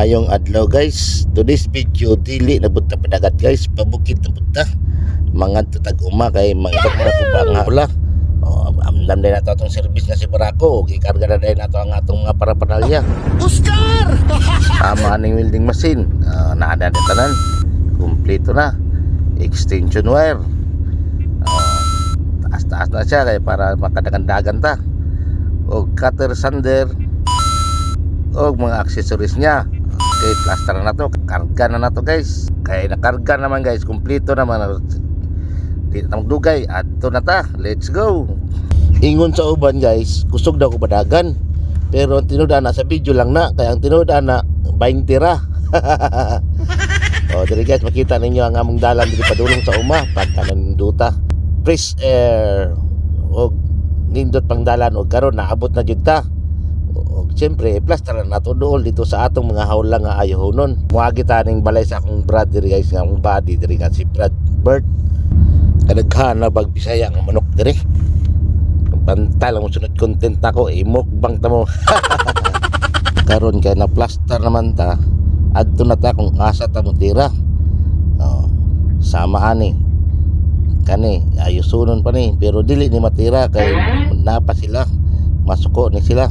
Maayong adlaw guys. Today's video dili na budta padagat guys, pabukid na budta. Mga tutag uma kay mga ba ang hawla. Amdam din nato atong service na si Barako. Gikarga na din nato ang atong mga parapanalya. Oscar! Tama ning welding machine. Naada na tanan. Kumpleto na. Extension wire. Taas-taas na siya kay para makadagan-dagan ta. O cutter sander. O mga accessories niya. Okay, plaster na to. Karga na to guys. Kaya nakarga naman guys. Kumpleto naman. Di na magdugay. Ato na ta. Let's go. Ingon sa uban guys. Kusog daw ko badagan. Pero ang tinudan na sa video lang na. Kaya ang tinudan na 20 ra. O dili guys. Makita ninyo ang among dalan. Dili padulong sa uma. Pagkanan duta. Fresh air. O nindot pang dalan. O karon naabot na jud ta. Siyempre, plaster na nato dool dito sa atong mga hawla nga ayaw nun. Muagi taning balay sa akong brad diri guys, nga akong body diri nga si Brad Bert. Kadaghan na Bisaya nga manok diri. Pantal ang sunod content ako, imukbang ta mo. Karon kay na plaster naman ta, adto na ta kung asa ta mo tira. Sama ani. Kani ayusunon pa ni, pero dili ni matira kay napa sila. Masuko ni sila.